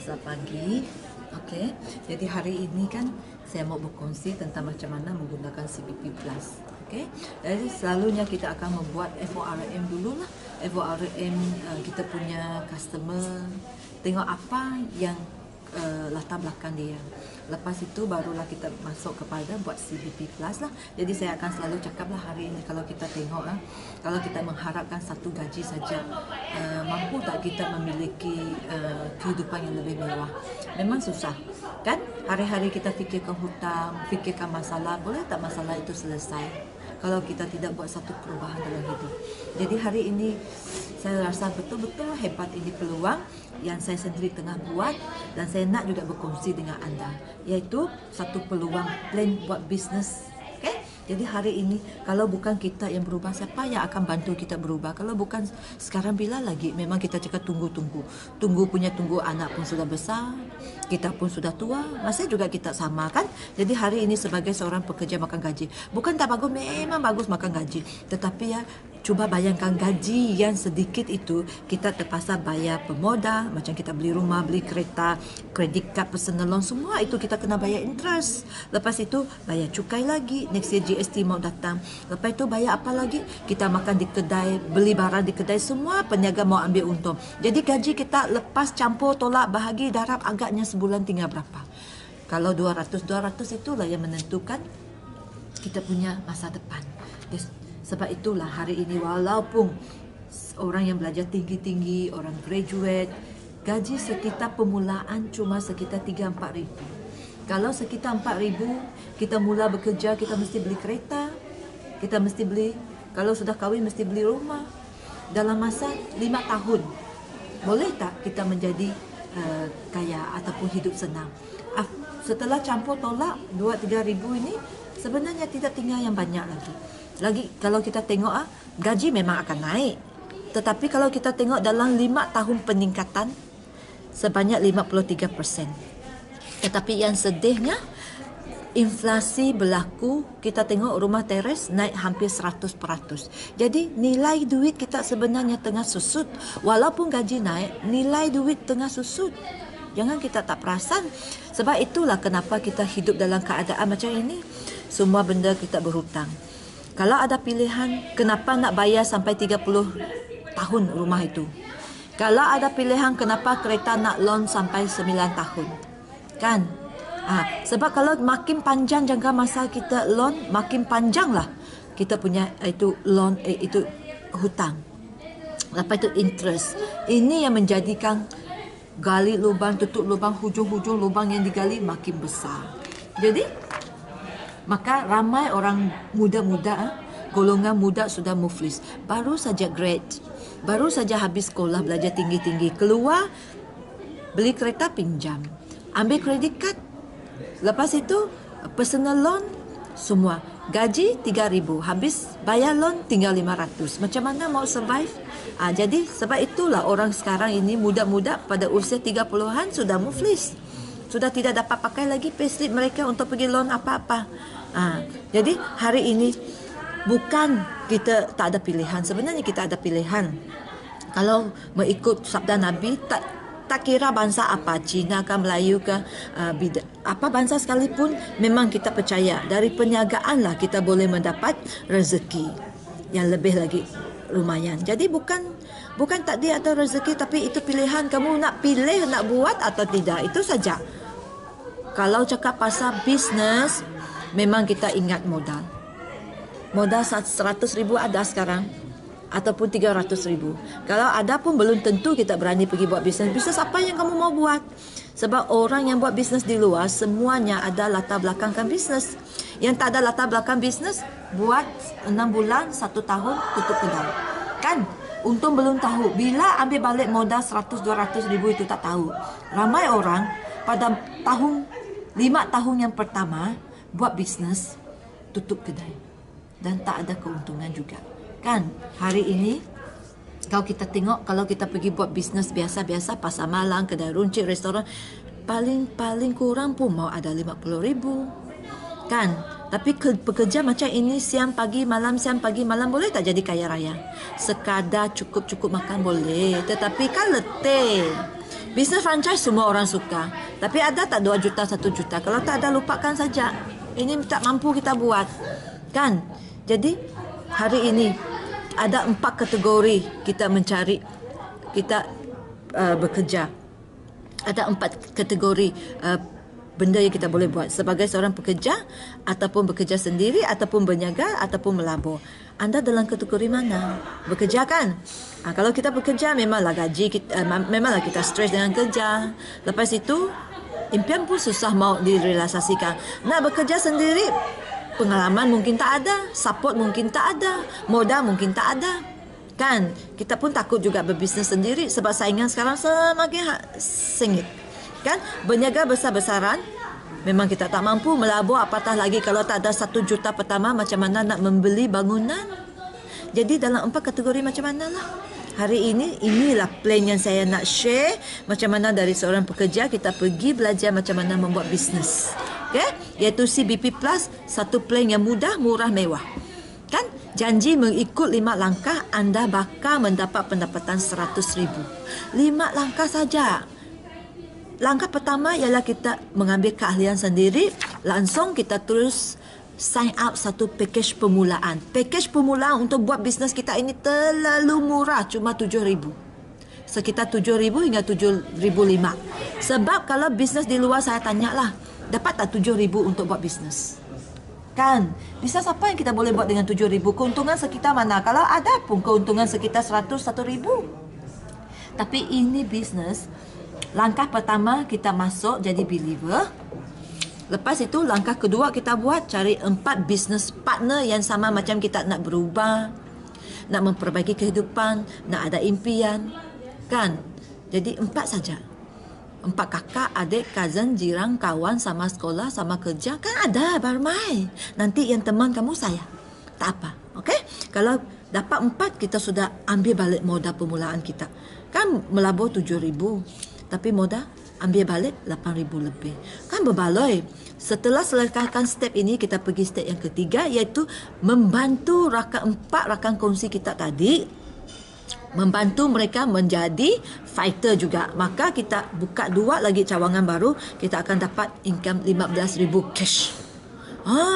Selasa pagi. Okey, jadi hari ini kan saya mau berkongsi tentang macam mana menggunakan CBP Plus. Okey, jadi selalunya kita akan membuat FORM dululah. FORM kita punya customer, tengok apa yang latar belakang dia. Lepas itu barulah kita masuk kepada buat CBP Plus lah. Jadi saya akan selalu cakaplah hari ini kalau kita tengok kalau kita mengharapkan satu gaji saja, mampu tak kita memiliki kehidupan yang lebih mewah? Memang susah, kan? Hari-hari kita fikirkan hutang, fikirkan masalah, boleh tak masalah itu selesai kalau kita tidak buat satu perubahan dalam hidup. Jadi hari ini saya rasa betul-betul hebat ini peluang yang saya sendiri tengah buat dan saya nak juga berkongsi dengan anda, iaitu satu peluang plan buat bisnes. Okay? Jadi hari ini kalau bukan kita yang berubah, siapa yang akan bantu kita berubah? Kalau bukan sekarang, bila lagi? Memang kita cakap tunggu anak pun sudah besar, kita pun sudah tua, masih juga kita sama, kan? Jadi hari ini sebagai seorang pekerja makan gaji, bukan tak bagus, memang bagus makan gaji, tetapi ya cuba bayangkan gaji yang sedikit itu kita terpaksa bayar pemodal, macam kita beli rumah, beli kereta, kredit kad, personal loan, semua itu kita kena bayar interest. Lepas itu bayar cukai lagi, next year GST mau datang. Lepas itu bayar apa lagi? Kita makan di kedai, beli barang di kedai, semua peniaga mau ambil untung. Jadi gaji kita lepas campur, tolak, bahagi, darab, agaknya sebulan tinggal berapa? Kalau 200 itulah yang menentukan kita punya masa depan. Sebab itulah hari ini walaupun orang yang belajar tinggi-tinggi, orang graduate, gaji sekitar permulaan cuma sekitar 3-4 ribu. Kalau sekitar 4 ribu, kita mula bekerja, kita mesti beli kereta, kita mesti beli, kalau sudah kahwin mesti beli rumah. Dalam masa 5 tahun, boleh tak kita menjadi kaya ataupun hidup senang? Setelah campur tolak 2-3 ribu ini, sebenarnya tidak tinggal yang banyak lagi kalau kita tengok gaji memang akan naik, tetapi kalau kita tengok dalam 5 tahun peningkatan sebanyak 53%. Tetapi yang sedihnya, inflasi berlaku, kita tengok rumah teres naik hampir 100%. Jadi nilai duit kita sebenarnya tengah susut. Walaupun gaji naik, nilai duit tengah susut. Jangan kita tak perasan. Sebab itulah kenapa kita hidup dalam keadaan macam ini. Semua benda kita berhutang. Kalau ada pilihan, kenapa nak bayar sampai 30 tahun rumah itu? Kalau ada pilihan, kenapa kereta nak loan sampai 9 tahun? Kan? Sebab kalau makin panjang jangka masa kita loan, makin panjanglah kita punya itu loan, itu hutang. Lepas itu interest. Ini yang menjadikan gali lubang, tutup lubang, hujung-hujung lubang yang digali makin besar. Jadi maka ramai orang muda-muda, golongan muda sudah muflis, baru saja grade, baru saja habis sekolah belajar tinggi-tinggi, keluar beli kereta pinjam, ambil kredit kad, lepas itu personal loan, semua gaji 3,000, habis bayar loan tinggal 500. Macam mana mau survive? Jadi sebab itulah orang sekarang ini muda-muda pada usia 30-an sudah muflis, sudah tidak dapat pakai lagi payslip mereka untuk pergi loan apa-apa. Jadi hari ini bukan kita tak ada pilihan, sebenarnya kita ada pilihan. Kalau mengikut sabda Nabi, tak kira bangsa apa, Cina ke, Melayu ke, apa bangsa sekalipun, memang kita percaya dari perniagaan lah kita boleh mendapat rezeki yang lebih lagi lumayan. Jadi bukan tak dia atau rezeki, tapi itu pilihan kamu nak pilih nak buat atau tidak, itu saja. Kalau cakap pasal bisnes, memang kita ingat modal. Modal 100 ribu ada sekarang, ataupun 300 ribu. Kalau ada pun belum tentu kita berani pergi buat bisnes. Bisnes apa yang kamu mau buat? Sebab orang yang buat bisnes di luar, semuanya ada latar belakangkan bisnes. Yang tak ada latar belakang bisnes, buat 6 bulan, 1 tahun, tutup kedai. Kan? Untung belum tahu. Bila ambil balik modal 100-200 ribu itu tak tahu. Ramai orang pada 5 tahun yang pertama buat bisnes, tutup kedai dan tak ada keuntungan juga. Kan? Hari ini kalau kita tengok, kalau kita pergi buat bisnes biasa-biasa, pasar malam, kedai runcit, restoran, paling kurang pun mau ada 50 ribu. Kan? Tapi pekerja macam ini siang pagi malam, boleh tak jadi kaya raya? Sekadar cukup-cukup makan boleh, tetapi kan letih. Bisnes franchise semua orang suka. Tapi ada tak 2 juta, 1 juta? Kalau tak ada, lupakan saja. Ini tak mampu kita buat. Kan? Jadi, hari ini ada 4 kategori kita mencari, kita bekerja. Ada 4 kategori benda yang kita boleh buat sebagai seorang pekerja, ataupun bekerja sendiri, ataupun berniaga, ataupun melabur. Anda dalam kategori mana? Bekerja kan? Kalau kita bekerja, memanglah gaji kita, memanglah kita stres dengan kerja. Lepas itu, impian pun susah mau direalisasikan. Nak bekerja sendiri, pengalaman mungkin tak ada, support mungkin tak ada, modal mungkin tak ada. Kan? Kita pun takut juga berbisnes sendiri sebab saingan sekarang semakin sengit. Kan? Berniaga besar-besaran, memang kita tak mampu melabur, apatah lagi kalau tak ada 1 juta pertama, macam mana nak membeli bangunan. Jadi dalam 4 kategori macam manalah. Hari ini, inilah plan yang saya nak share. Macam mana dari seorang pekerja kita pergi belajar macam mana membuat bisnes. Okay? Iaitu CBP Plus, satu plan yang mudah, murah, mewah. Kan? Janji mengikut 5 langkah, anda bakal mendapat pendapatan 100,000. 5 langkah saja. Langkah pertama ialah kita mengambil keahlian sendiri. Langsung kita terus sign up satu package permulaan. Package permulaan untuk buat bisnes kita ini terlalu murah. Cuma 7,000. Sekitar 7,000 hingga 7,500. Sebab kalau bisnes di luar, saya tanyalah, dapat tak 7,000 untuk buat bisnes? Kan? Bisnes apa yang kita boleh buat dengan 7,000? Keuntungan sekitar mana? Kalau ada pun keuntungan sekitar 100, 1,000. Tapi ini bisnes. Langkah pertama kita masuk jadi believer. Lepas itu langkah kedua kita buat cari 4 business partner yang sama macam kita, nak berubah, nak memperbaiki kehidupan, nak ada impian. Kan? Jadi 4 saja. 4 kakak, adik, cousin, jiran, kawan, sama sekolah, sama kerja. Kan ada barmai. Nanti yang teman kamu saya. Tak apa. Okey? Kalau dapat 4, kita sudah ambil balik modal permulaan kita. Kan melabur 7,000. Tapi modal ambil balik 8,000 lebih. Kan berbaloi. Setelah selesaikan step ini, kita pergi step yang ketiga, iaitu membantu rakan 4 rakan kongsi kita tadi. Membantu mereka menjadi fighter juga. Maka kita buka 2 lagi cawangan baru. Kita akan dapat income 15,000 cash.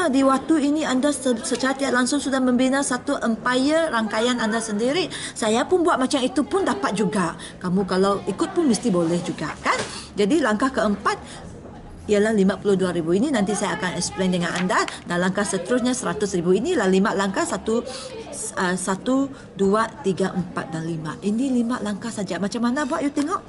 Di waktu ini anda secara tidak langsung sudah membina satu empire rangkaian anda sendiri. Saya pun buat macam itu pun dapat juga. Kamu kalau ikut pun mesti boleh juga, kan? Jadi langkah keempat ialah 52,000. Ini nanti saya akan explain dengan anda. Dan langkah seterusnya 100,000. Inilah 5 langkah. 1, 2, 3, 4 dan 5. Ini 5 langkah saja. Macam mana buat? You tengok.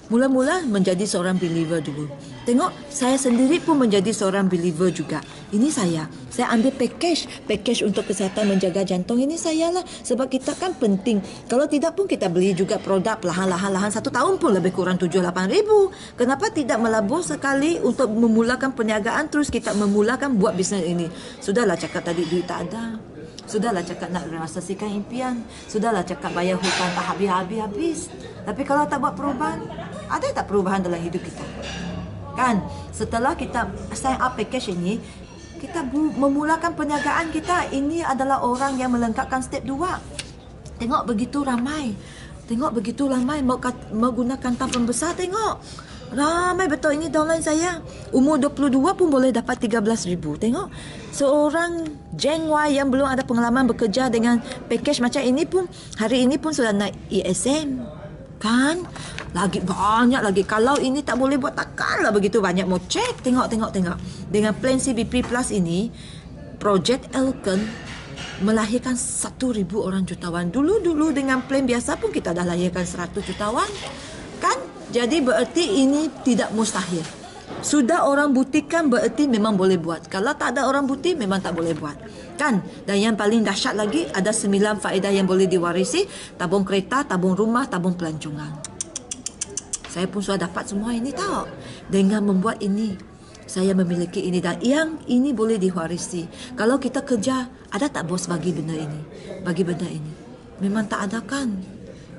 Mula-mula menjadi seorang believer dulu. Tengok, saya sendiri pun menjadi seorang believer juga. Ini saya. Saya ambil package untuk kesihatan menjaga jantung. Ini saya lah. Sebab kita kan penting. Kalau tidak pun kita beli juga produk lahan-lahan 1 tahun pun lebih kurang 7-8 ribu. Kenapa tidak melabur sekali untuk memulakan perniagaan, terus kita memulakan buat bisnes ini? Sudahlah cakap tadi duit tak ada. Sudahlah cakap nak realisasikan impian. Sudahlah cakap bayar hutang tak habis-habis. Tapi kalau tak buat perubahan, ada tak perubahan dalam hidup kita? Kan? Setelah kita sign up package ini, kita memulakan perniagaan kita. Ini adalah orang yang melengkapkan step 2. Tengok begitu ramai. Tengok begitu ramai menggunakan tampang besar. Tengok. Ramai betul. Ini downline saya. Umur 22 pun boleh dapat 13,000. Tengok. Seorang Gen Y yang belum ada pengalaman bekerja dengan package macam ini pun, hari ini pun sudah naik ESM. Kan? Lagi banyak lagi. Kalau ini tak boleh buat, takkanlah begitu banyak mau cek. Tengok. Dengan plan CBP Plus ini, Project Elkan melahirkan 1,000 orang jutawan. Dulu dengan plan biasa pun kita dah lahirkan 100 jutawan. Kan? Jadi bererti ini tidak mustahil. Sudah orang buktikan, bererti memang boleh buat. Kalau tak ada orang bukti, memang tak boleh buat. Kan? Dan yang paling dahsyat lagi, ada 9 faedah yang boleh diwarisi. Tabung kereta, tabung rumah, tabung pelancongan. Saya pun sudah dapat semua ini tahu. Dengan membuat ini, saya memiliki ini. Dan yang ini boleh diwarisi. Kalau kita kerja, ada tak bos bagi benda ini? Bagi benda ini? Memang tak ada kan?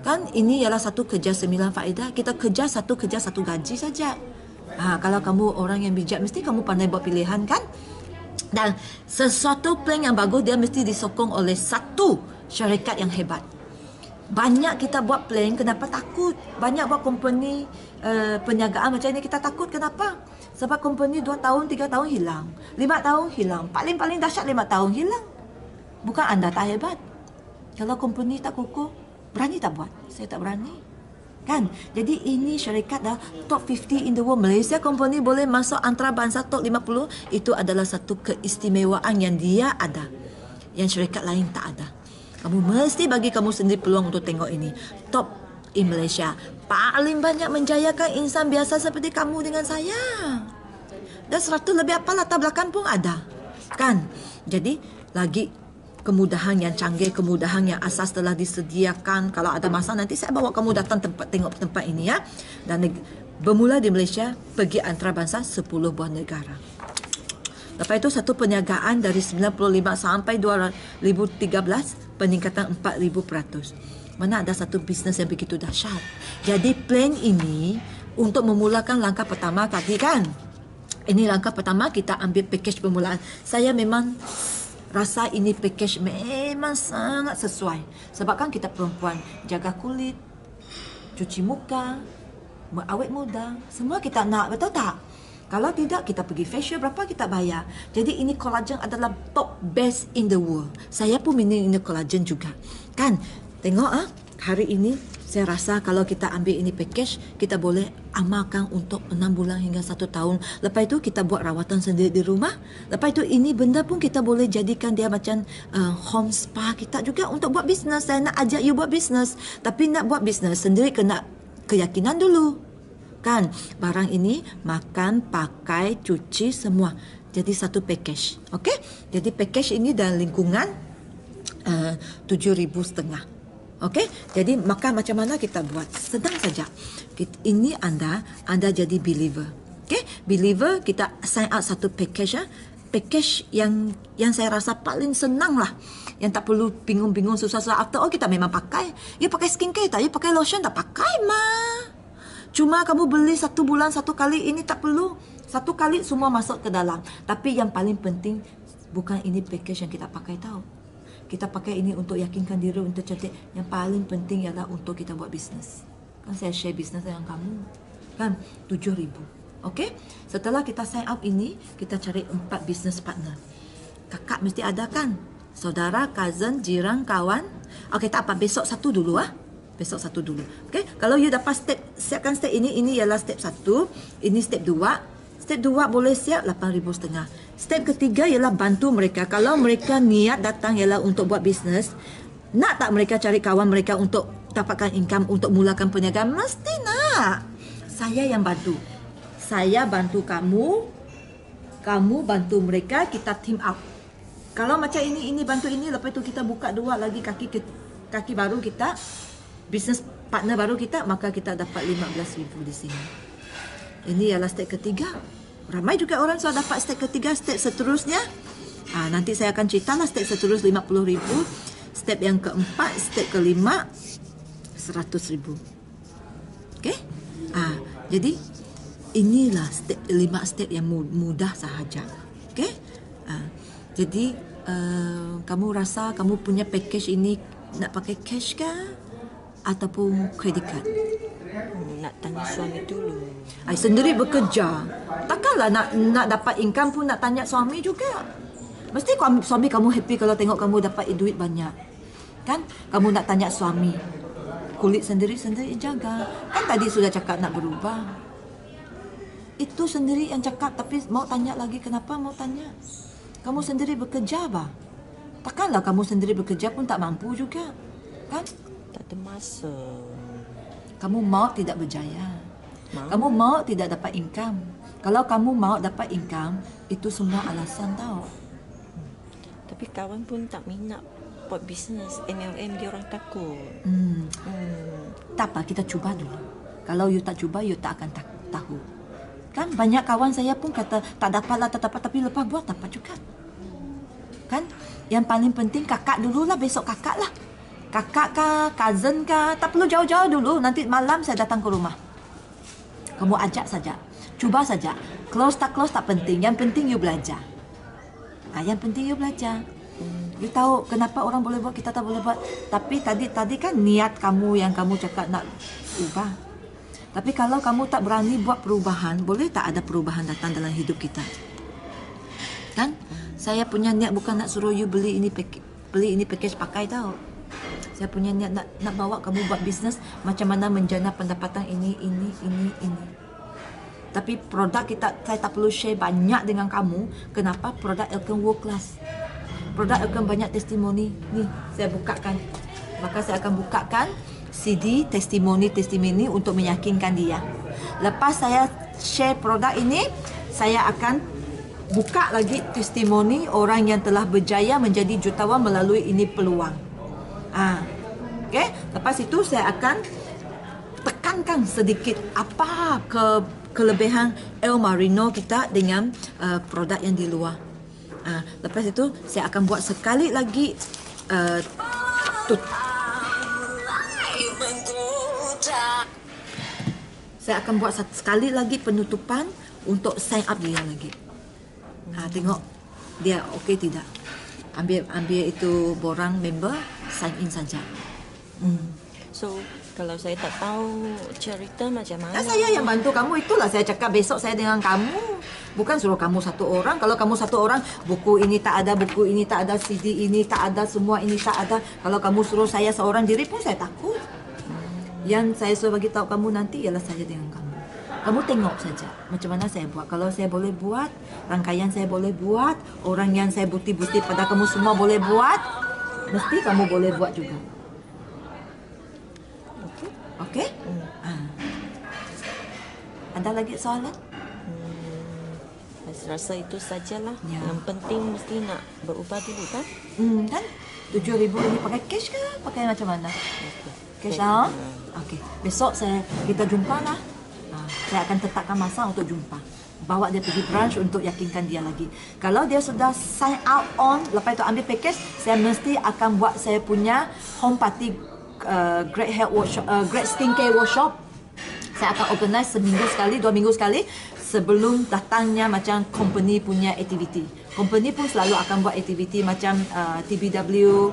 Kan ini ialah satu kerja 9 faedah. Kita kerja satu gaji saja. Kalau kamu orang yang bijak, mesti kamu pandai buat pilihan, kan? Dan sesuatu plan yang bagus, dia mesti disokong oleh satu syarikat yang hebat. Banyak kita buat plan, kenapa takut? Banyak buat company perniagaan macam ini kita takut, kenapa? Sebab company 2 tahun, 3 tahun hilang, 5 tahun hilang, paling-paling dahsyat 5 tahun hilang. Bukan anda tak hebat. Kalau company tak kukuh, berani tak buat? Saya tak berani. Kan? Jadi ini syarikat dah top 50 in the world. Malaysia company boleh masuk antarabangsa top 50, itu adalah satu keistimewaan yang dia ada, yang syarikat lain tak ada. Kamu mesti bagi kamu sendiri peluang untuk tengok ini. Top in Malaysia. Paling banyak menjayakan insan biasa seperti kamu dengan saya. Dan 100 lebih apa latar belakang pun ada. Kan? Jadi, lagi kemudahan yang canggih, kemudahan yang asas telah disediakan. Kalau ada masa nanti saya bawa kamu datang tengok tempat ini ya. Dan bermula di Malaysia, pergi antarabangsa 10 buah negara. Lepas itu satu perniagaan dari 95 sampai 2013, peningkatan 4000%. Mana ada satu bisnes yang begitu dahsyat. Jadi plan ini untuk memulakan langkah pertama tadi kan. Ini langkah pertama, kita ambil package permulaan. Saya memang rasa ini package memang sangat sesuai. Sebab kan kita perempuan, jaga kulit, cuci muka, awet muda, semua kita nak, betul tak? Kalau tidak, kita pergi facial, berapa kita bayar. Jadi ini collagen adalah top best in the world. Saya pun minum ini collagen juga. Kan? Tengok hari ini saya rasa kalau kita ambil ini package, kita boleh amalkan untuk 6 bulan hingga 1 tahun. Lepas itu kita buat rawatan sendiri di rumah. Lepas itu ini benda pun kita boleh jadikan dia macam home spa kita juga untuk buat bisnes. Saya nak ajak you buat bisnes. Tapi nak buat bisnes sendiri kena keyakinan dulu. Kan, barang ini makan, pakai, cuci semua. Jadi satu package. Okey? Jadi package ini dalam lingkungan 7,500. Okey? Jadi makan macam mana kita buat? Senang saja. Ini anda jadi believer. Okey? Believer kita sign up satu package Package yang saya rasa paling senang lah. Yang tak perlu bingung-bingung susah-susah. After all kita memang pakai. You pakai skincare tak? You pakai lotion tak? Pakai mah. Cuma kamu beli 1 bulan 1 kali, ini tak perlu. 1 kali semua masuk ke dalam. Tapi yang paling penting, bukan ini package yang kita pakai tahu. Kita pakai ini untuk yakinkan diri, untuk cantik. Yang paling penting ialah untuk kita buat bisnes. Kan saya share bisnes dengan kamu. Kan 7,000. Okey? Setelah kita sign up ini, kita cari 4 business partner. Kakak mesti ada kan? Saudara, cousin, jiran, kawan. Okey, tak apa. Besok 1 dulu Besok 1 dulu. Okey, kalau you dapat siapkan step ini ialah step 1, ini step 2. Step 2 boleh siap 8,500. Step ketiga ialah bantu mereka. Kalau mereka niat datang ialah untuk buat bisnes, nak tak mereka cari kawan mereka untuk dapatkan income untuk mulakan perniagaan? Mesti nak. Saya yang bantu. Saya bantu kamu, kamu bantu mereka, kita team up. Kalau macam ini bantu ini, lepas itu kita buka 2 lagi kaki baru kita, bisnes partner baru kita, maka kita dapat 15,000 di sini. Ini ialah step ketiga. Ramai juga orang sudah dapat step ketiga. Step seterusnya, nanti saya akan ceritalah step seterusnya 50,000. Step yang keempat, step kelima, 100,000. Okey? Jadi inilah 5 step yang mudah sahaja. Okey? Jadi kamu rasa kamu punya package ini nak pakai cash ke ataupun credit card? Nak tanya suami dulu. Sendiri bekerja, takkanlah nak dapat income pun nak tanya suami juga. Mesti suami kamu happy kalau tengok kamu dapat duit banyak. Kan? Kamu nak tanya suami. Kulit sendiri jaga. Kan tadi sudah cakap nak berubah. Itu sendiri yang cakap, tapi mau tanya lagi, kenapa mau tanya? Kamu sendiri bekerja bah. Takkanlah kamu sendiri bekerja pun tak mampu juga. Kan? Tak ada masa. Kamu mau tidak berjaya. Kamu mau tidak dapat income. Kalau kamu mau dapat income, itu semua alasan tau. Tapi kawan pun tak minat buat bisnes. MLM dia orang takut. Tak apa, kita cuba dulu. Kalau you tak cuba, you tak akan tahu. Kan banyak kawan saya pun kata tak dapat, tapi lepas buat dapat juga. Kan? Yang paling penting kakak dululah, besok kakak lah. Kakak kah, cousin kah, tak perlu jauh-jauh dulu. Nanti malam saya datang ke rumah. Kamu ajak saja. Cuba saja. Close tak penting. Yang penting you belajar. Yang penting you belajar. You tahu kenapa orang boleh buat, kita tak boleh buat. Tapi tadi kan niat kamu yang kamu cakap nak ubah. Tapi kalau kamu tak berani buat perubahan, boleh tak ada perubahan datang dalam hidup kita? Kan? Saya punya niat bukan nak suruh you beli ini package pakai tahu. Saya punya niat nak bawa kamu buat bisnes macam mana menjana pendapatan ini. Tapi produk kita, saya tak perlu share banyak dengan kamu. Kenapa? Produk Elkan world class. Produk Elkan banyak testimoni. Ni, saya bukakan. Maka saya akan bukakan CD testimoni untuk meyakinkan dia. Lepas saya share produk ini, saya akan buka lagi testimoni orang yang telah berjaya menjadi jutawan melalui ini peluang. Okay? Lepas itu saya akan tekankan sedikit apa kelebihan El Marino kita dengan produk yang di luar. Lepas itu saya akan buat sekali lagi saya akan buat sekali lagi penutupan untuk sign up dia lagi. Tengok dia okey tidak. Ambil itu borang member, sign in saja. So kalau saya tak tahu cerita macam mana, saya yang bantu kamu. Itulah saya cakap besok saya dengan kamu. Bukan suruh kamu satu orang. Kalau kamu satu orang, buku ini tak ada, buku ini tak ada, CD ini tak ada, semua ini tak ada. Kalau kamu suruh saya seorang diri pun saya takut. Yang saya suruh bagi tahu kamu nanti ialah saya dengan kamu. Kamu tengok saja macam mana saya buat. Kalau saya boleh buat, rangkaian saya boleh buat, orang yang saya bukti-bukti pada kamu semua boleh buat, mesti kamu boleh buat juga. Okey? Ada lagi soalan? Saya rasa itu sajalah. Ya. Yang penting mesti nak berubah dulu kan? Kan? 7,000 ini pakai cash ke? Pakai macam mana? Cash lah. Okey. Besok kita jumpa lah. Saya akan tetapkan masa untuk jumpa. Bawa dia pergi branch untuk yakinkan dia lagi. Kalau dia sudah sign out on, lepas itu ambil package, saya mesti akan buat saya punya home party great hair workshop, great skincare workshop. Saya akan organize seminggu sekali, 2 minggu sekali sebelum datangnya macam company punya aktiviti. Company pun selalu akan buat aktiviti macam TBW,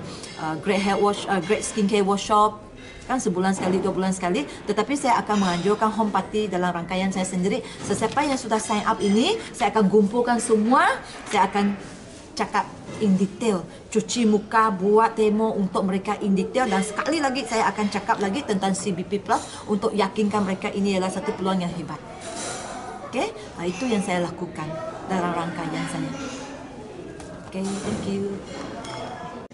great hair wash, great skincare workshop. Kan sebulan sekali, 2 bulan sekali. Tetapi saya akan menganjurkan home party dalam rangkaian saya sendiri. Sesiapa yang sudah sign up ini, saya akan kumpulkan semua. Saya akan cakap in detail, cuci muka, buat demo untuk mereka in detail. Dan sekali lagi saya akan cakap lagi tentang CBP Plus untuk yakinkan mereka ini adalah satu peluang yang hebat. Okay? Itu yang saya lakukan dalam rangkaian saya. Okay, thank you.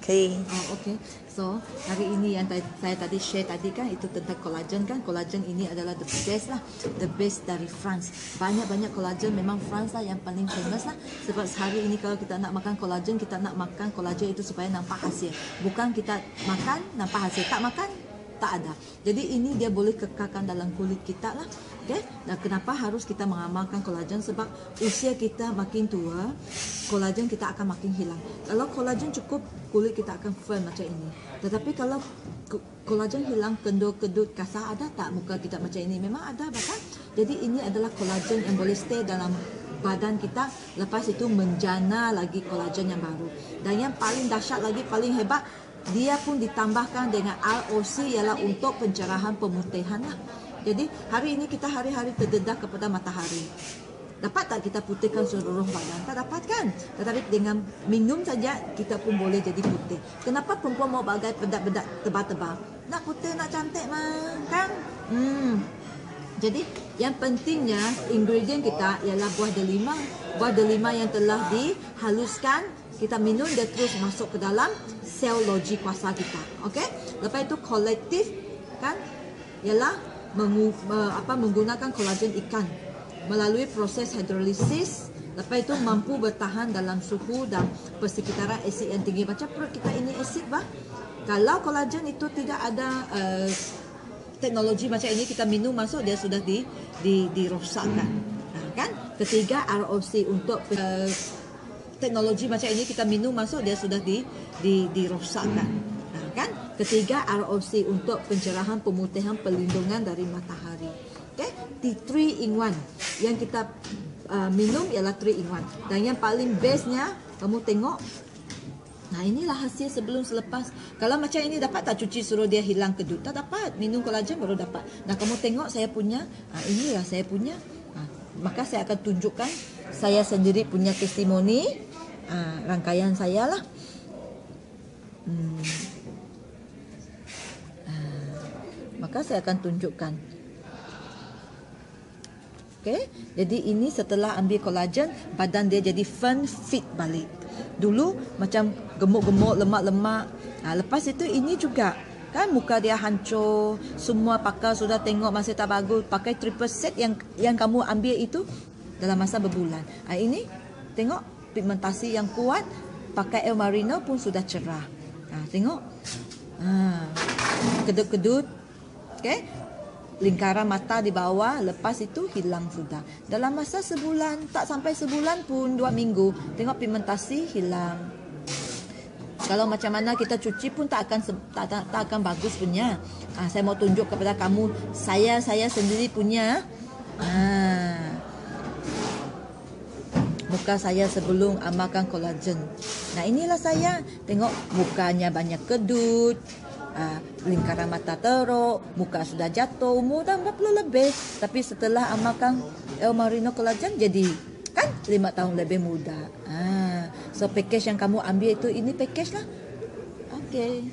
Okay. Okay. So, hari ini yang saya tadi share tadi kan, itu tentang collagen kan. Collagen ini adalah the best lah. The best dari France. Banyak-banyak collagen memang France lah yang paling famous lah. Sebab sehari ini kalau kita nak makan collagen, kita nak makan collagen itu supaya nampak hasil. Bukan kita makan, nampak hasil. Tak makan, tak ada. Jadi ini dia boleh kekalkan dalam kulit kita lah. Okay? Dan kenapa harus kita mengamalkan kolagen? Sebab usia kita makin tua, kolagen kita akan makin hilang. Kalau kolagen cukup, kulit kita akan firm macam ini. Tetapi kalau kolagen hilang, kendut-kendut kasar, ada tak muka kita macam ini? Memang ada bahkan. Jadi ini adalah kolagen yang boleh stay dalam badan kita. Lepas itu menjana lagi kolagen yang baru. Dan yang paling dahsyat lagi, paling hebat, dia pun ditambahkan dengan ROC ialah untuk pencerahan pemutihan lah. Jadi hari ini kita hari-hari terdedah kepada matahari. Dapat tak kita putihkan seluruh badan? Tak dapat kan? Tetapi dengan minum saja kita pun boleh jadi putih. Kenapa perempuan mau bagai bedak-bedak tebal-tebal? Nak putih, nak cantik mah, kan? Jadi yang pentingnya ingredient kita ialah buah delima. Buah delima yang telah dihaluskan, kita minum dia terus masuk ke dalam sel loji kuasa kita. Okey? Lepas itu kolektif kan ialah menggunakan kolagen ikan melalui proses hidrolisis. Lepas itu mampu bertahan dalam suhu dan persekitaran asid yang tinggi. Macam perut kita ini asid bah. Kalau kolagen itu tidak ada teknologi macam ini, kita minum masuk dia sudah dirosakkan. Kan? Ketiga ROC untuk teknologi macam ini, kita minum masuk dia sudah dirosakkan. Kan? Ketiga ROC untuk pencerahan, pemutihan, perlindungan dari matahari. Okay? Di 3 in 1 yang kita minum ialah 3 in 1. Dan yang paling bestnya, kamu tengok Nah, inilah hasil sebelum selepas. Kalau macam ini dapat tak cuci suruh dia hilang kedut? Tak dapat. Minum kolagen baru dapat. Nah, kamu tengok saya punya. Inilah saya punya. Maka saya akan tunjukkan saya sendiri punya testimoni. Rangkaian saya lah. Maka saya akan tunjukkan. Okay? Jadi ini setelah ambil kolagen, badan dia jadi firm, fit balik. Dulu macam gemuk-gemuk, lemak-lemak. Lepas itu ini juga. Kan muka dia hancur. Semua pakar sudah tengok masih tak bagus. Pakai triple set yang kamu ambil itu dalam masa berbulan. Ini tengok pigmentasi yang kuat. Pakai El Marino pun sudah cerah. Tengok. Kedut-kedut. Okay? Lingkaran mata di bawah, lepas itu hilang sudah. Dalam masa sebulan, tak sampai sebulan pun, 2 minggu, tengok pigmentasi hilang. Kalau macam mana kita cuci pun tak akan bagus punya. Saya mau tunjuk kepada kamu, saya sendiri punya. Muka saya sebelum amalkan kolagen. Nah, inilah saya. Tengok mukanya banyak kedut. Lingkaran mata teruk, muka sudah jatuh, umur dah 40 lebih. Tapi setelah amalkan El Marino Collagen jadi kan 5 tahun lebih muda. So package yang kamu ambil itu ini package lah. Okay.